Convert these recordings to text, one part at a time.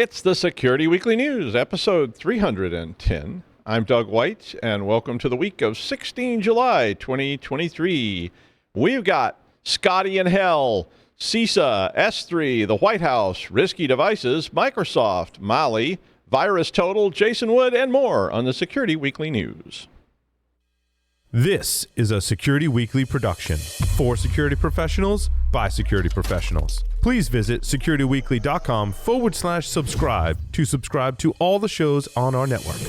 It's the Security Weekly News, episode 310. I'm Doug White, and welcome to the week of 16 July 2023. We've got Scotty in Hell, CISA, S3, the White House, risky devices, Microsoft, Mali, VirusTotal, Jason Wood, and more on the Security Weekly News. This is a Security Weekly production for security professionals by security professionals. Please visit securityweekly.com/subscribe to subscribe to all the shows on our network.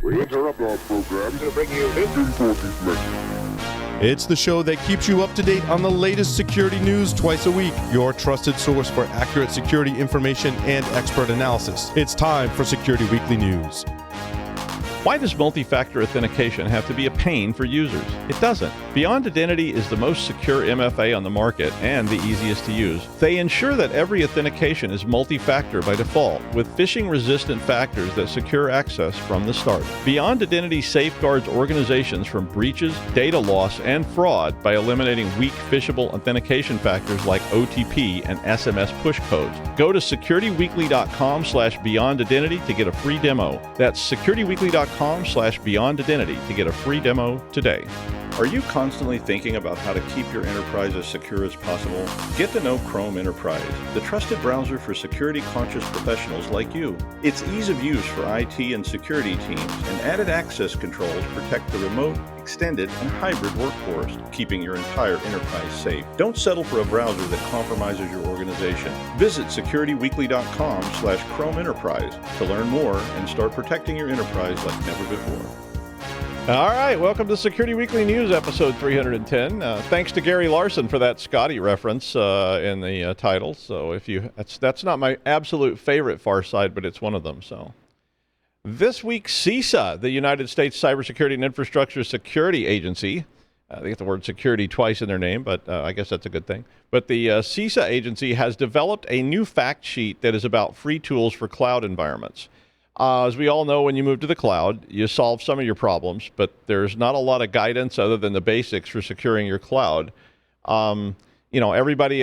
We interrupt our program to bring you this important message. It's the show that keeps you up to date on the latest security news twice a week, your trusted source for accurate security information and expert analysis. It's time for Security Weekly News. Why does multi-factor authentication have to be a pain for users? It doesn't. Beyond Identity is the most secure MFA on the market and the easiest to use. They ensure that every authentication is multi-factor by default, with phishing-resistant factors that secure access from the start. Beyond Identity safeguards organizations from breaches, data loss, and fraud by eliminating weak phishable authentication factors like OTP and SMS push codes. Go to securityweekly.com/beyondidentity to get a free demo. That's securityweekly.com/beyondidentity to get a free demo today. Are you constantly thinking about how to keep your enterprise as secure as possible? Get to know Chrome Enterprise, the trusted browser for security-conscious professionals like you. Its ease of use for IT and security teams and added access controls protect the remote, extended, and hybrid workforce, keeping your entire enterprise safe. Don't settle for a browser that compromises your organization. Visit securityweekly.com/Chrome Enterprise to learn more and start protecting your enterprise like never before. All right, welcome to Security Weekly News, episode 310. Thanks to Gary Larson for that Scotty reference in the title. So if you that's not my absolute favorite Far Side, but it's one of them. So this week, CISA, the United States Cybersecurity and Infrastructure Security Agency, they get the word security twice in their name, but I guess that's a good thing. But the CISA agency has developed a new fact sheet that is about free tools for cloud environments. As we all know, when you move to the cloud, you solve some of your problems, but there's not a lot of guidance other than the basics for securing your cloud. Everybody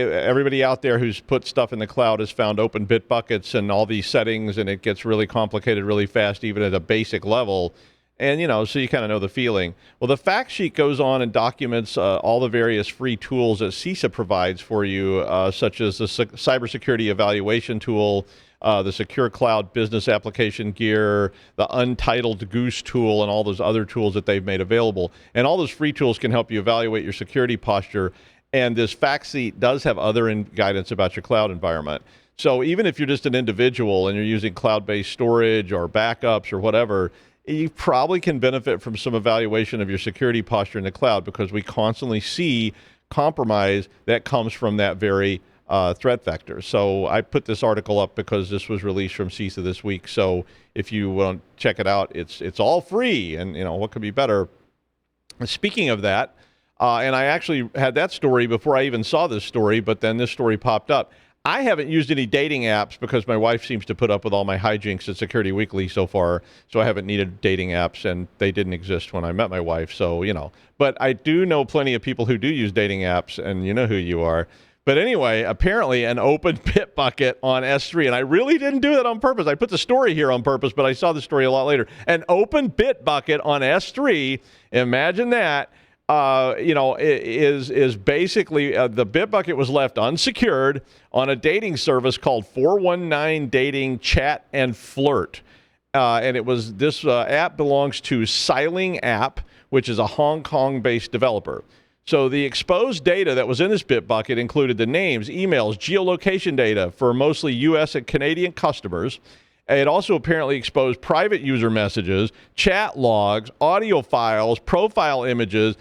out there who's put stuff in the cloud has found open Bitbuckets and all these settings, and it gets really complicated really fast, even at a basic level. And, so you kind of know the feeling. Well, the fact sheet goes on and documents all the various free tools that CISA provides for you, such as the cybersecurity evaluation tool, the Secure Cloud Business Application Gear, the Untitled Goose tool, and all those other tools that they've made available. And all those free tools can help you evaluate your security posture. And this fact sheet does have other guidance about your cloud environment. So even if you're just an individual and you're using cloud-based storage or backups or whatever, you probably can benefit from some evaluation of your security posture in the cloud, because we constantly see compromise that comes from that very threat vector. So I put this article up because this was released from CISA this week. So if you want to check it out, it's all free, and what could be better? And speaking of that, and I actually had that story before I even saw this story, but then this story popped up. I haven't used any dating apps because my wife seems to put up with all my hijinks at Security Weekly so far, so I haven't needed dating apps, and they didn't exist when I met my wife, so, But I do know plenty of people who do use dating apps, and you know who you are. But anyway, apparently an open Bitbucket on S3, and I really didn't do that on purpose. I put the story here on purpose, but I saw the story a lot later. An open Bitbucket on S3, imagine that, is basically the Bitbucket was left unsecured on a dating service called 419 Dating Chat and Flirt. And it was this app belongs to Xiling App, which is a Hong Kong-based developer. So the exposed data that was in this Bitbucket included the names, emails, geolocation data for mostly U.S. and Canadian customers. It also apparently exposed private user messages, chat logs, audio files, profile images,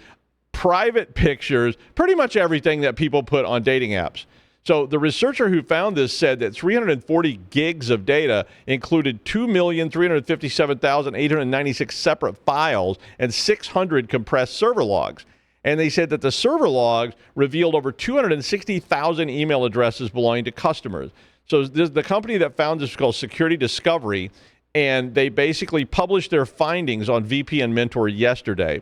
private pictures, pretty much everything that people put on dating apps. So the researcher who found this said that 340 gigs of data included 2,357,896 separate files and 600 compressed server logs. And they said that the server logs revealed over 260,000 email addresses belonging to customers. So the company that found this is called Security Discovery, and they basically published their findings on VPN Mentor yesterday.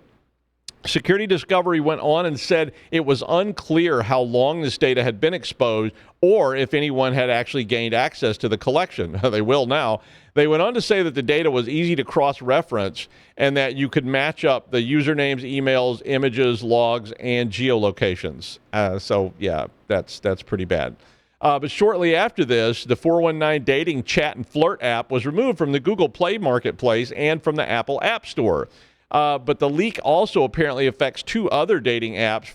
Security Discovery went on and said it was unclear how long this data had been exposed or if anyone had actually gained access to the collection. They will now. They went on to say that the data was easy to cross-reference and that you could match up the usernames, emails, images, logs, and geolocations. So, yeah, that's pretty bad. But shortly after this, the 419 dating chat and flirt app was removed from the Google Play Marketplace and from the Apple App Store. But the leak also apparently affects two other dating apps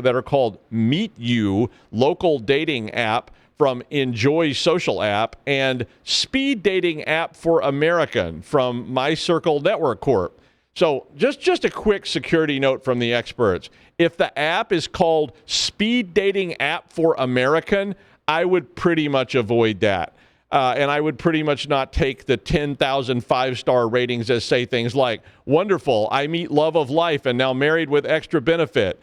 that are called Meet You, local dating app from Enjoy Social app, and Speed Dating app for American from My Circle Network Corp. So just a quick security note from the experts. If the app is called Speed Dating app for American, I would pretty much avoid that. And I would pretty much not take the 10,000 five-star ratings that say things like, wonderful, I meet love of life and now married with extra benefit.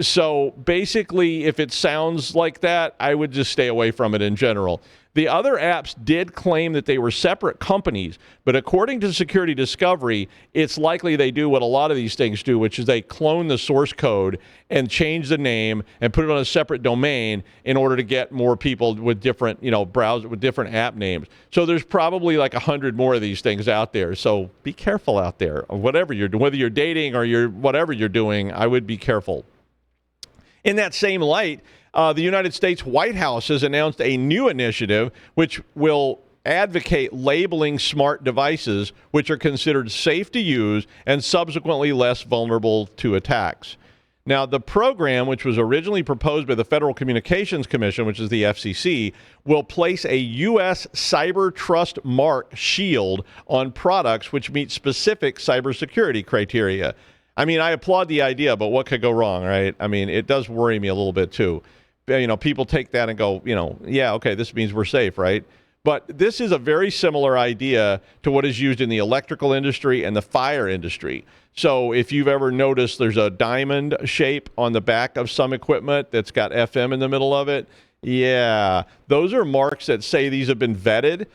So basically, if it sounds like that, I would just stay away from it in general. The other apps did claim that they were separate companies, but according to Security Discovery, it's likely they do what a lot of these things do, which is they clone the source code and change the name and put it on a separate domain in order to get more people with different, browser with different app names. So there's probably like 100 more of these things out there. So be careful out there. Whatever you're doing, whether you're dating or whatever you're doing, I would be careful. In that same light, the United States White House has announced a new initiative which will advocate labeling smart devices which are considered safe to use and subsequently less vulnerable to attacks. Now, the program, which was originally proposed by the Federal Communications Commission, which is the FCC, will place a U.S. Cyber Trust Mark shield on products which meet specific cybersecurity criteria. I mean, I applaud the idea, but what could go wrong, right? I mean, it does worry me a little bit, too. People take that and go, yeah, okay, this means we're safe, right? But this is a very similar idea to what is used in the electrical industry and the fire industry. So if you've ever noticed there's a diamond shape on the back of some equipment that's got FM in the middle of it, yeah, those are marks that say these have been vetted.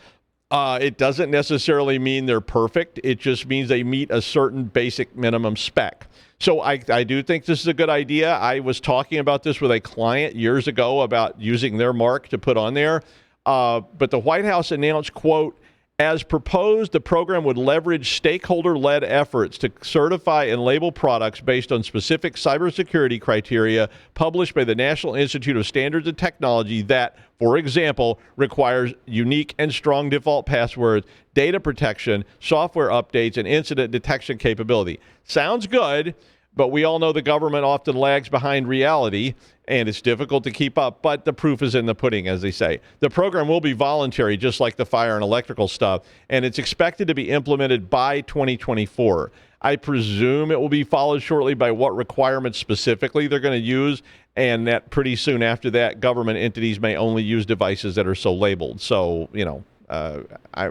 It doesn't necessarily mean they're perfect. It just means they meet a certain basic minimum spec. So I do think this is a good idea. I was talking about this with a client years ago about using their mark to put on there. But the White House announced, quote, as proposed, the program would leverage stakeholder-led efforts to certify and label products based on specific cybersecurity criteria published by the National Institute of Standards and Technology that, for example, requires unique and strong default passwords, data protection, software updates, and incident detection capability. Sounds good, but we all know the government often lags behind reality, and it's difficult to keep up, but the proof is in the pudding, as they say. The program will be voluntary, just like the fire and electrical stuff, and it's expected to be implemented by 2024. I presume it will be followed shortly by what requirements specifically they're going to use, and that pretty soon after that, government entities may only use devices that are so labeled. So,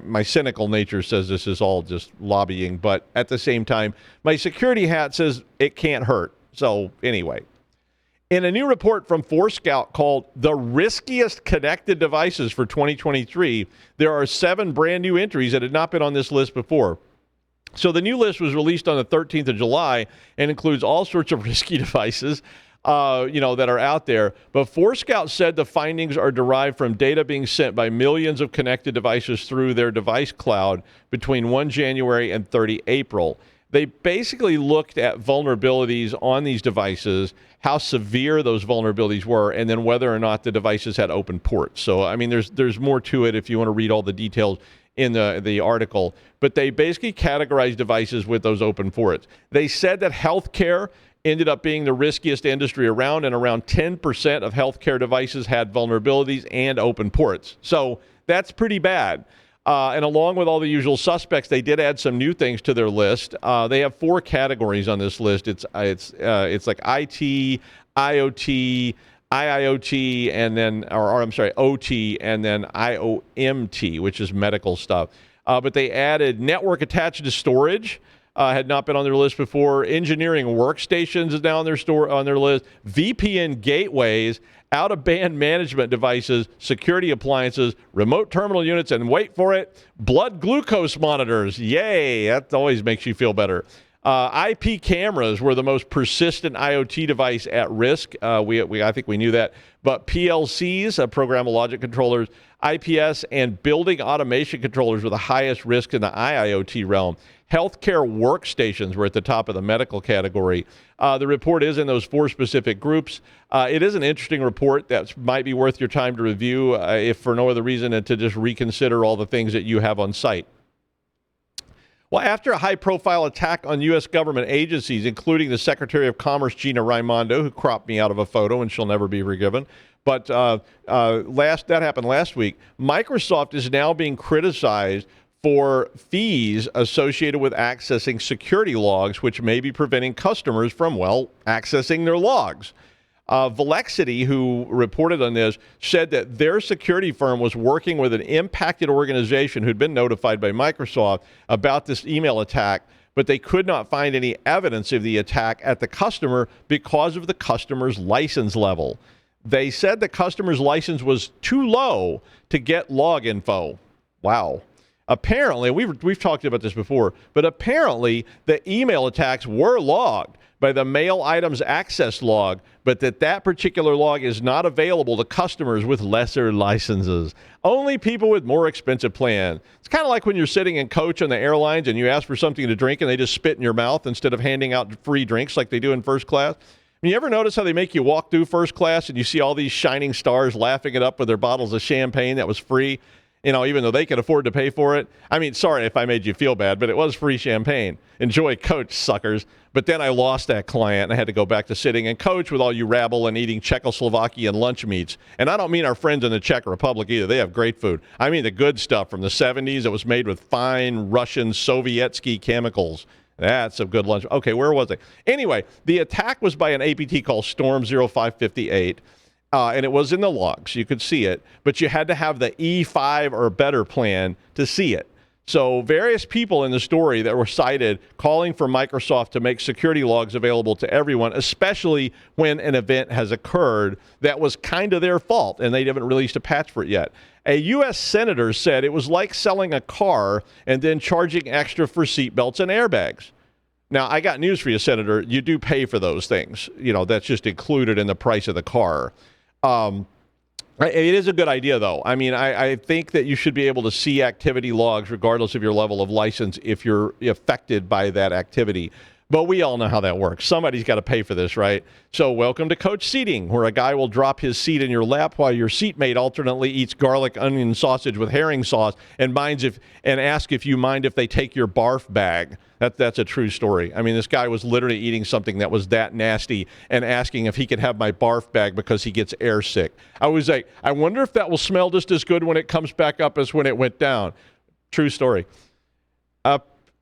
my cynical nature says this is all just lobbying, but at the same time, my security hat says it can't hurt. So anyway, in a new report from Forescout called The Riskiest Connected Devices for 2023, there are 7 brand new entries that had not been on this list before. So the new list was released on the 13th of July and includes all sorts of risky devices, that are out there. But Forescout said the findings are derived from data being sent by millions of connected devices through their device cloud between 1 January and 30 April. They basically looked at vulnerabilities on these devices, how severe those vulnerabilities were, and then whether or not the devices had open ports. So, I mean, there's more to it if you want to read all the details in the article. But they basically categorized devices with those open ports. They said that healthcare ended up being the riskiest industry around, and around 10% of healthcare devices had vulnerabilities and open ports. So that's pretty bad. And along with all the usual suspects, they did add some new things to their list. They have 4 categories on this list. It's like IT, IoT, IIoT, and then, OT, and then IOMT, which is medical stuff. But they added network attached to storage. Had not been on their list before. Engineering workstations is now on their list. VPN gateways, out-of-band management devices, security appliances, remote terminal units, and wait for it, blood glucose monitors. Yay! That always makes you feel better. IP cameras were the most persistent IoT device at risk. I think we knew that. But PLCs, programmable logic controllers, IPS, and building automation controllers were the highest risk in the IIoT realm. Healthcare workstations were at the top of the medical category. The report is in those 4 specific groups. It is an interesting report that might be worth your time to review, if for no other reason than to just reconsider all the things that you have on site. Well, after a high-profile attack on U.S. government agencies, including the Secretary of Commerce, Gina Raimondo, who cropped me out of a photo and she'll never be forgiven, but that happened last week, Microsoft is now being criticized for fees associated with accessing security logs, which may be preventing customers from, accessing their logs. Velexity, who reported on this, said that their security firm was working with an impacted organization who'd been notified by Microsoft about this email attack, but they could not find any evidence of the attack at the customer because of the customer's license level. They said the customer's license was too low to get log info. Wow. Apparently, we've talked about this before, but apparently the email attacks were logged by the mail items access log, but that particular log is not available to customers with lesser licenses. Only people with more expensive plans. It's kind of like when you're sitting in coach on the airlines and you ask for something to drink and they just spit in your mouth instead of handing out free drinks like they do in first class. You ever notice how they make you walk through first class and you see all these shining stars laughing it up with their bottles of champagne that was free? Even though they can afford to pay for it. I mean, sorry if I made you feel bad, but it was free champagne. Enjoy coach, suckers. But then I lost that client, and I had to go back to sitting in coach with all you rabble and eating Czechoslovakian lunch meats. And I don't mean our friends in the Czech Republic either. They have great food. I mean the good stuff from the 70s that was made with fine Russian Sovietsky chemicals. That's a good lunch. Okay, where was I? Anyway, the attack was by an APT called Storm 0558. And it was in the logs. You could see it, but you had to have the E5 or better plan to see it. So various people in the story that were cited calling for Microsoft to make security logs available to everyone, especially when an event has occurred that was kind of their fault, and they haven't released a patch for it yet. A U.S. senator said it was like selling a car and then charging extra for seatbelts and airbags. Now, I got news for you, Senator. You do pay for those things. That's just included in the price of the car. It is a good idea, though. I mean, I think that you should be able to see activity logs regardless of your level of license if you're affected by that activity. But we all know how that works. Somebody's got to pay for this, right? So welcome to Coach Seating, where a guy will drop his seat in your lap while your seatmate alternately eats garlic onion sausage with herring sauce and ask if you mind if they take your barf bag. That's a true story. I mean, this guy was literally eating something that was that nasty and asking if he could have my barf bag because he gets air sick. I was like, I wonder if that will smell just as good when it comes back up as when it went down. True story.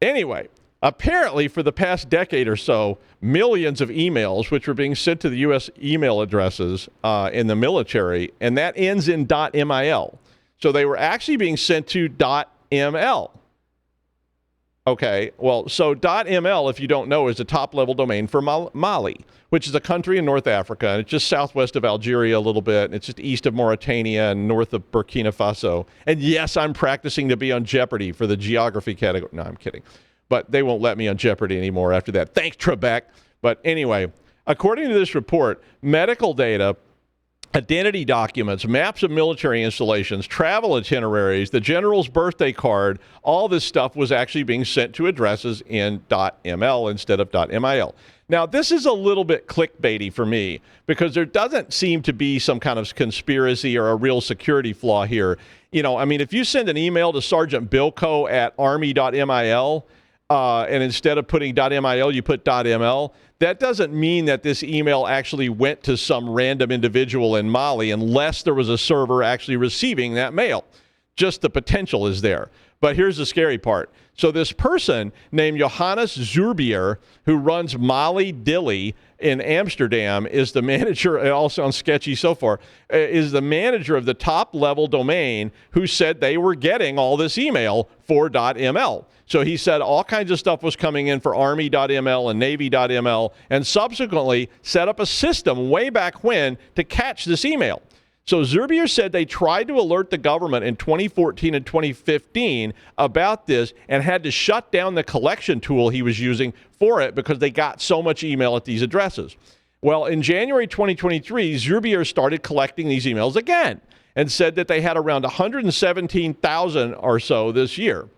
Anyway. Apparently, for the past decade or so, millions of emails, which were being sent to the U.S. email addresses in the military, and that ends in .mil. So they were actually being sent to .ml. Okay, well, so .ml, if you don't know, is a top-level domain for Mali, which is a country in North Africa, and it's just southwest of Algeria a little bit, and it's just east of Mauritania and north of Burkina Faso. And yes, I'm practicing to be on Jeopardy for the geography category. No, I'm kidding. But they won't let me on Jeopardy anymore after that. Thanks, Trebek. But anyway, according to this report, medical data, identity documents, maps of military installations, travel itineraries, the general's birthday card, all this stuff was actually being sent to addresses in .ml instead of .mil. Now, this is a little bit clickbaity for me because there doesn't seem to be some kind of conspiracy or a real security flaw here. If you send an email to Sergeant Bilko at army.mil, and instead of putting .mil, you put .ml, that doesn't mean that this email actually went to some random individual in Mali unless there was a server actually receiving that mail. Just the potential is there. But here's the scary part. So this person named Johannes Zurbier, who runs Mali Dilly in Amsterdam, is the manager, it all sounds sketchy so far, is the manager of the top-level domain who said they were getting all this email for .ml. So he said all kinds of stuff was coming in for Army.ml and Navy.ml, and subsequently set up a system way back when to catch this email. So Zerbier said they tried to alert the government in 2014 and 2015 about this and had to shut down the collection tool he was using for it because they got so much email at these addresses. Well, in January 2023, Zerbier started collecting these emails again and said that they had around 117,000 or so this year.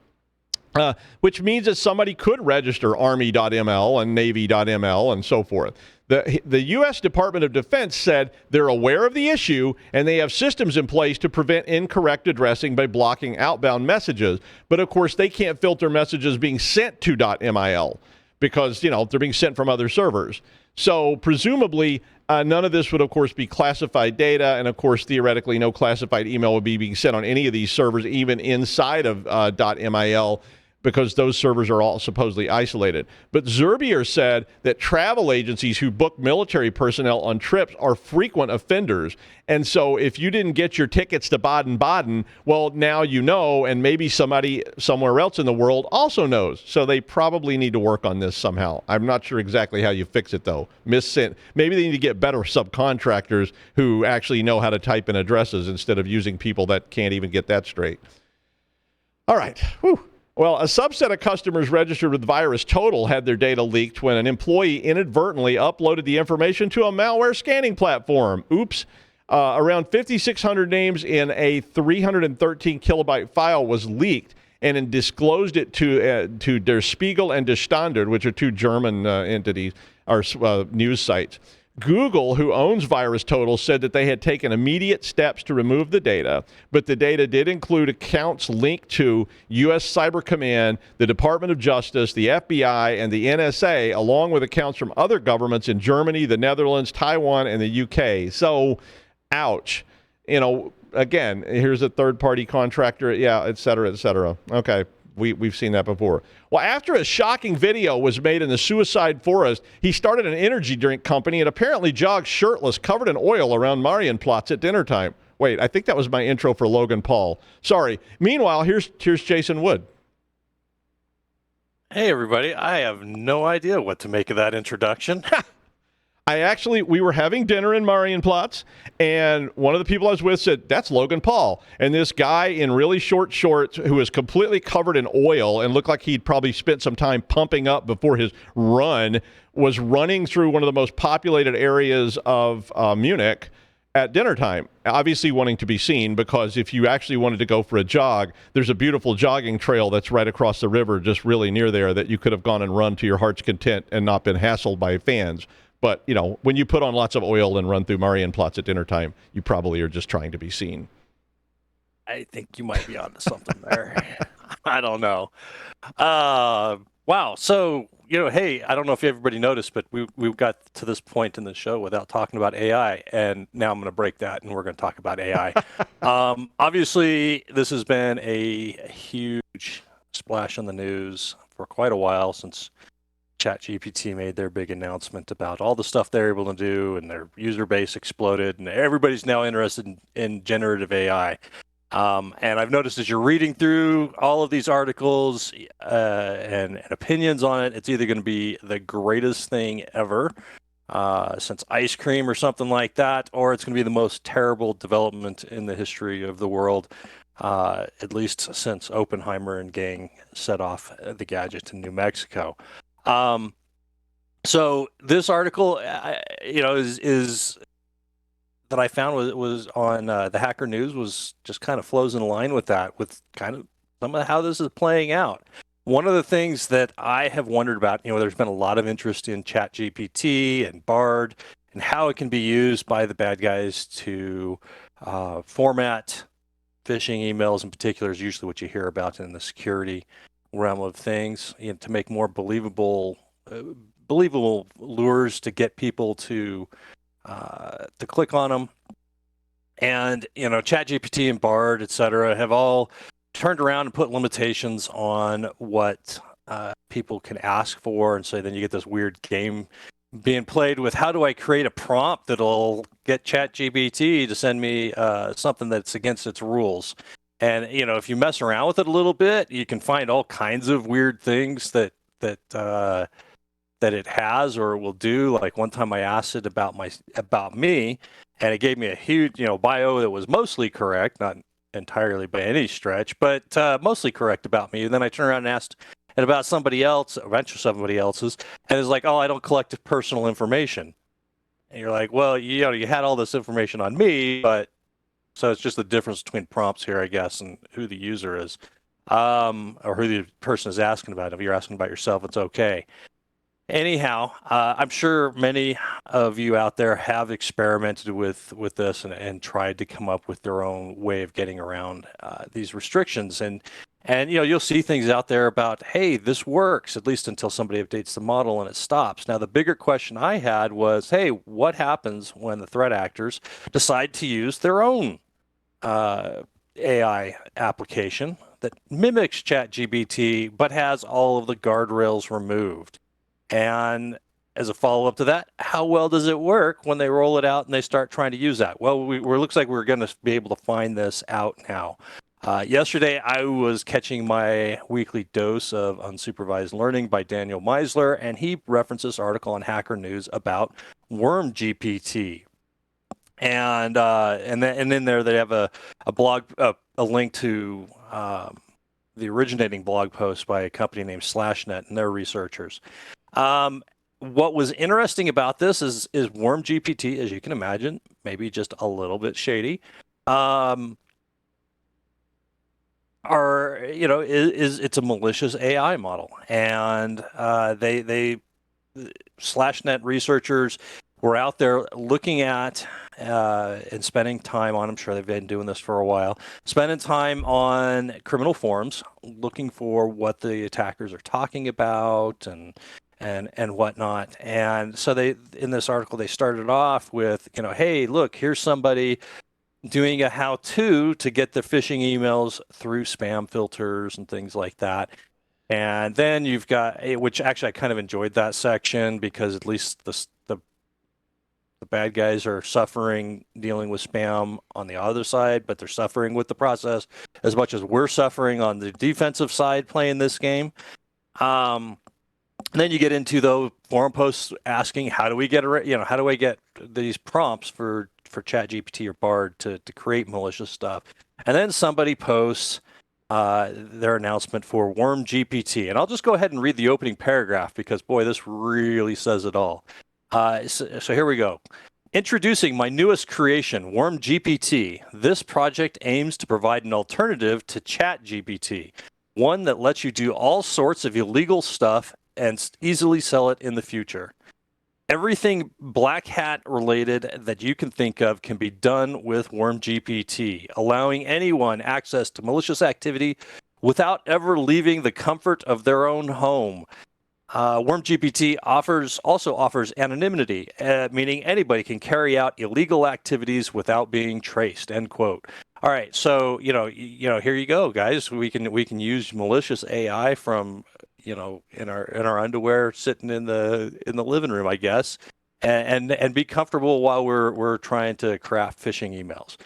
Which means that somebody could register Army.ml and Navy.ml and so forth. The U.S. Department of Defense said they're aware of the issue and they have systems in place to prevent incorrect addressing by blocking outbound messages. But, of course, they can't filter messages being sent to .mil because, they're being sent from other servers. So, presumably, none of this would, of course, be classified data. And, of course, theoretically, no classified email would be being sent on any of these servers, even inside of .mil, because those servers are all supposedly isolated. But Zerbier said that travel agencies who book military personnel on trips are frequent offenders. And so if you didn't get your tickets to Baden-Baden, well, now you know, and maybe somebody somewhere else in the world also knows. So they probably need to work on this somehow. I'm not sure exactly how you fix it, though. Maybe they need to get better subcontractors who actually know how to type in addresses instead of using people that can't even get that straight. All right. Whew. Well, a subset of customers registered with VirusTotal had their data leaked when an employee inadvertently uploaded the information to a malware scanning platform. Oops. Around 5,600 names in a 313 kilobyte file was leaked and disclosed it to Der Spiegel and Der Standard, which are two German entities or news sites. Google, who owns VirusTotal, said that they had taken immediate steps to remove the data, but the data did include accounts linked to U.S. Cyber Command, the Department of Justice, the FBI, and the NSA, along with accounts from other governments in Germany, the Netherlands, Taiwan, and the UK. So, ouch. Again, here's a third-party contractor, et cetera, et cetera. Okay. We've seen that before. Well, after a shocking video was made in the suicide forest, he started an energy drink company and apparently jogged shirtless, covered in oil around Marienplatz at dinner time. Wait, I think that was my intro for Logan Paul. Sorry. Meanwhile, here's Jason Wood. Hey, everybody. I have no idea what to make of that introduction. We were having dinner in Marienplatz, and one of the people I was with said, that's Logan Paul. And this guy in really short shorts who was completely covered in oil and looked like he'd probably spent some time pumping up before his run was running through one of the most populated areas of Munich at dinner time, obviously wanting to be seen, because if you actually wanted to go for a jog, there's a beautiful jogging trail that's right across the river, just really near there, that you could have gone and run to your heart's content and not been hassled by fans. But, when you put on lots of oil and run through Marienplatz at dinner time, you probably are just trying to be seen. I think you might be onto something there. I don't know. Wow. So, hey, I don't know if everybody noticed, but we've got to this point in the show without talking about AI. And now I'm going to break that and we're going to talk about AI. Obviously, this has been a huge splash in the news for quite a while since ChatGPT made their big announcement about all the stuff they're able to do, and their user base exploded, and everybody's now interested in generative AI. And I've noticed as you're reading through all of these articles and opinions on it, it's either going to be the greatest thing ever since ice cream or something like that, or it's going to be the most terrible development in the history of the world, at least since Oppenheimer and gang set off the gadget in New Mexico. So this article, is that I found was on the Hacker News, was just kind of flows in line with that, with kind of some of how this is playing out. One of the things that I have wondered about, there's been a lot of interest in ChatGPT and Bard and how it can be used by the bad guys to format phishing emails in particular is usually what you hear about in the security realm of things, to make more believable lures to get people to click on them. And ChatGPT and Bard, etc., have all turned around and put limitations on what people can ask for, and so then you get this weird game being played with how do I create a prompt that'll get ChatGPT to send me something that's against its rules. And, if you mess around with it a little bit, you can find all kinds of weird things that it has or will do. Like one time I asked it about me, and it gave me a huge, bio that was mostly correct, not entirely by any stretch, but mostly correct about me. And then I turned around and asked it about somebody else, eventually somebody else's, and it's like, oh, I don't collect personal information. And you're like, well, you had all this information on me, but so it's just the difference between prompts here, I guess, and who the user is, or who the person is asking about. If you're asking about yourself, it's okay. Anyhow, I'm sure many of you out there have experimented with this and tried to come up with their own way of getting around these restrictions. And you'll see things out there about, hey, this works, at least until somebody updates the model and it stops. Now, the bigger question I had was, hey, what happens when the threat actors decide to use their own AI application that mimics ChatGPT but has all of the guardrails removed? And as a follow-up to that, how well does it work when they roll it out and they start trying to use that? Well, it looks like we're going to be able to find this out now. Yesterday, I was catching my weekly dose of unsupervised learning by Daniel Meisler, and he referenced this article on Hacker News about Worm GPT. And in there they have a blog, a link to the originating blog post by a company named SlashNet and their researchers. What was interesting about this is Worm GPT, as you can imagine, maybe just a little bit shady. It's a malicious AI model, and they SlashNet researchers were out there looking at and spending time on, I'm sure they've been doing this for a while, spending time on criminal forums, looking for what the attackers are talking about and whatnot. And so in this article, they started off with, hey, look, here's somebody doing a how-to to get the phishing emails through spam filters and things like that. And then you've got, which actually I kind of enjoyed that section because at least the bad guys are suffering dealing with spam on the other side, but they're suffering with the process as much as we're suffering on the defensive side playing this game. And then you get into the forum posts asking, how do I get these prompts for ChatGPT or Bard to create malicious stuff? And then somebody posts their announcement for Worm GPT. And I'll just go ahead and read the opening paragraph because, boy, this really says it all. So here we go. Introducing my newest creation, Worm GPT. This project aims to provide an alternative to ChatGPT, one that lets you do all sorts of illegal stuff and easily sell it in the future. Everything black hat related that you can think of can be done with Worm GPT, allowing anyone access to malicious activity without ever leaving the comfort of their own home. Worm GPT also offers anonymity, meaning anybody can carry out illegal activities without being traced. End quote. All right, so here you go, guys. We can use malicious AI from in our underwear, sitting in the living room, I guess, and be comfortable while we're trying to craft phishing emails.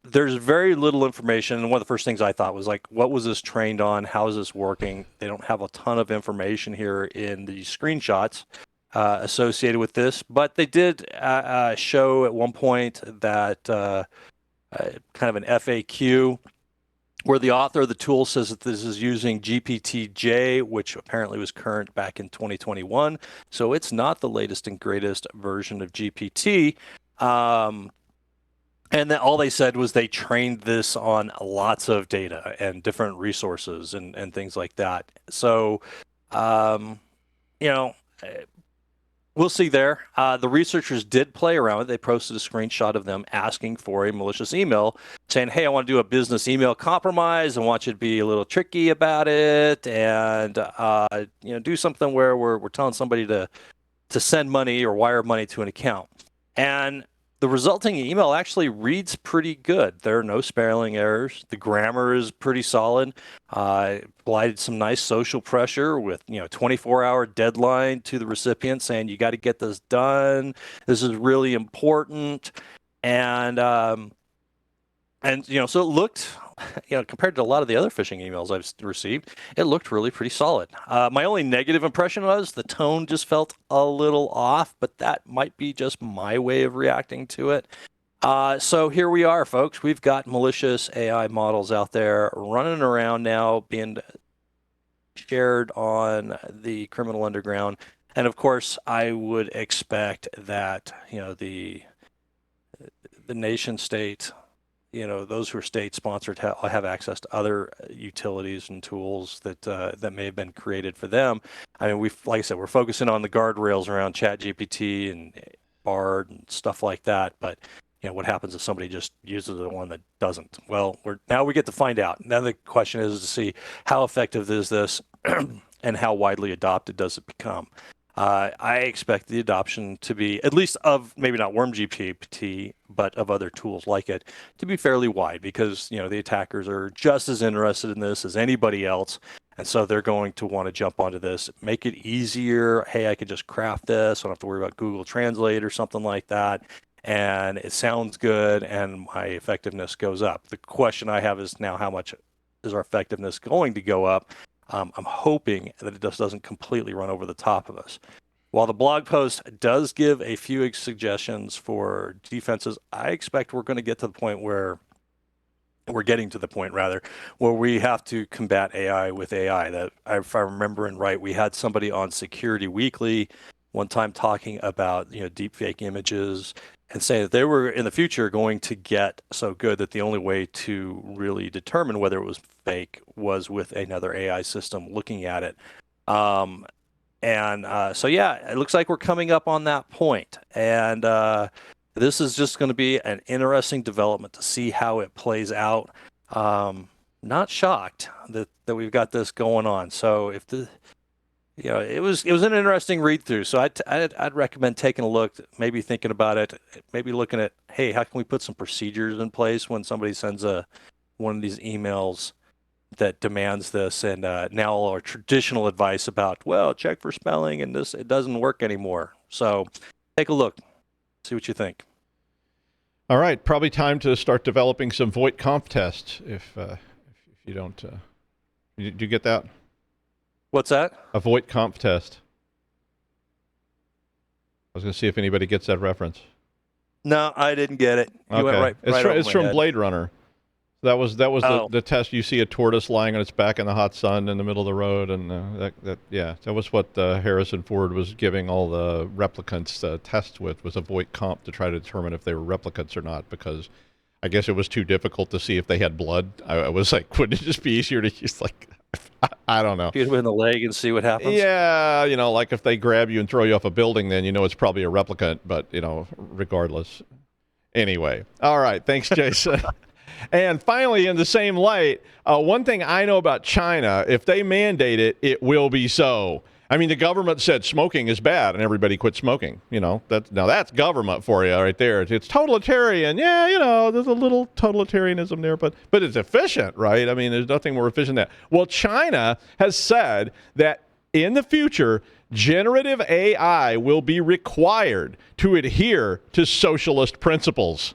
There's very little information, and one of the first things I thought was like, what was this trained on? How is this working? They don't have a ton of information here in the screenshots associated with this, but they did show at one point that kind of an FAQ where the author of the tool says that this is using GPT-J, which apparently was current back in 2021. So it's not the latest and greatest version of GPT. And then all they said was they trained this on lots of data and different resources and things like that. So, we'll see there. The researchers did play around with it. They posted a screenshot of them asking for a malicious email saying, hey, I want to do a business email compromise. I want you to be a little tricky about it and, do something where we're telling somebody to send money or wire money to an account. And the resulting email actually reads pretty good. There are no spelling errors. The grammar is pretty solid. Applied some nice social pressure with 24-hour deadline to the recipient saying you got to get this done. This is really important. And And, so it looked, compared to a lot of the other phishing emails I've received, it looked really pretty solid. My only negative impression was the tone just felt a little off, but that might be just my way of reacting to it. So here we are, folks. We've got malicious AI models out there running around now, being shared on the criminal underground. And of course, I would expect that, the nation state, those who are state sponsored have access to other utilities and tools that may have been created for them. I mean, like I said, we're focusing on the guardrails around ChatGPT and Bard and stuff like that. But what happens if somebody just uses the one that doesn't? Well, now we get to find out. Now the question is to see how effective is this and how widely adopted does it become. I expect the adoption to be, at least of maybe not WormGPT, but of other tools like it, to be fairly wide, because the attackers are just as interested in this as anybody else, and so they're going to want to jump onto this, make it easier. Hey, I could just craft this. I don't have to worry about Google Translate or something like that, and it sounds good, and my effectiveness goes up. The question I have is now, how much is our effectiveness going to go up? I'm hoping that it just doesn't completely run over the top of us. While the blog post does give a few suggestions for defenses, I expect we're going to get to the point where we're getting to the point, rather, where we have to combat AI with AI. That, if I remember right, we had somebody on Security Weekly one time talking about deep fake images and saying that they were in the future going to get so good that the only way to really determine whether it was fake was with another AI system looking at it. So yeah, it looks like we're coming up on that point. And this is just going to be an interesting development to see how it plays out. Not shocked that we've got this going on. So if it was an interesting read through. So I'd recommend taking a look, maybe thinking about it, maybe looking at, hey, how can we put some procedures in place when somebody sends one of these emails that demands this, and now our traditional advice about, well, check for spelling and this, it doesn't work anymore. So take a look, see what you think. All right, probably time to start developing some VoIP conf tests. If you don't, do you get that? What's that? A VoIP conf test. I was going to see if anybody gets that reference. No, I didn't get it. You went right it's over from my head. Blade Runner. That was the test. You see a tortoise lying on its back in the hot sun in the middle of the road, and that was what Harrison Ford was giving all the replicants tests with, was a VoIP conf to try to determine if they were replicants or not, because I guess it was too difficult to see if they had blood. I was like, wouldn't it just be easier to just I don't know. Shoot them in the leg and see what happens. Yeah, like if they grab you and throw you off a building, then it's probably a replicant, but regardless. Anyway, all right, thanks, Jason. And finally, in the same light, one thing I know about China, if they mandate it, it will be so. I mean, the government said smoking is bad, and everybody quit smoking. That's government for you right there. It's totalitarian. Yeah, there's a little totalitarianism there, but it's efficient, right? I mean, there's nothing more efficient than that. Well, China has said that in the future, generative AI will be required to adhere to socialist principles.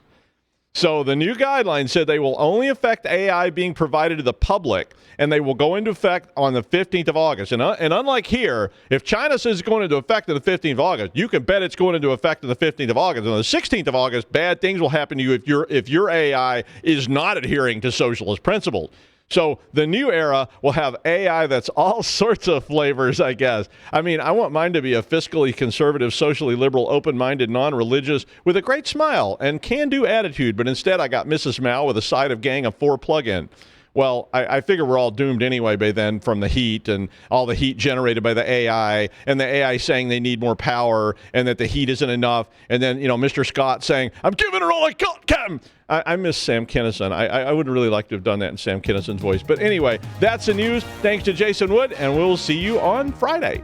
So the new guidelines said they will only affect AI being provided to the public, and they will go into effect on the 15th of August. And unlike here, if China says it's going into effect on the 15th of August, you can bet it's going into effect on the 15th of August. And on the 16th of August, bad things will happen to you if your AI is not adhering to socialist principles. So the new era will have AI that's all sorts of flavors, I guess. I mean, I want mine to be a fiscally conservative, socially liberal, open-minded, non-religious, with a great smile and can-do attitude, but instead I got Mrs. Mao with a side of gang of 4 plug-in. Well, I figure we're all doomed anyway by then, from the heat and all the heat generated by the AI, and the AI saying they need more power and that the heat isn't enough, and then, Mr. Scott saying, I'm giving her all I got, Captain. I miss Sam Kinison. I would really like to have done that in Sam Kinison's voice. But anyway, that's the news. Thanks to Jason Wood, and we'll see you on Friday.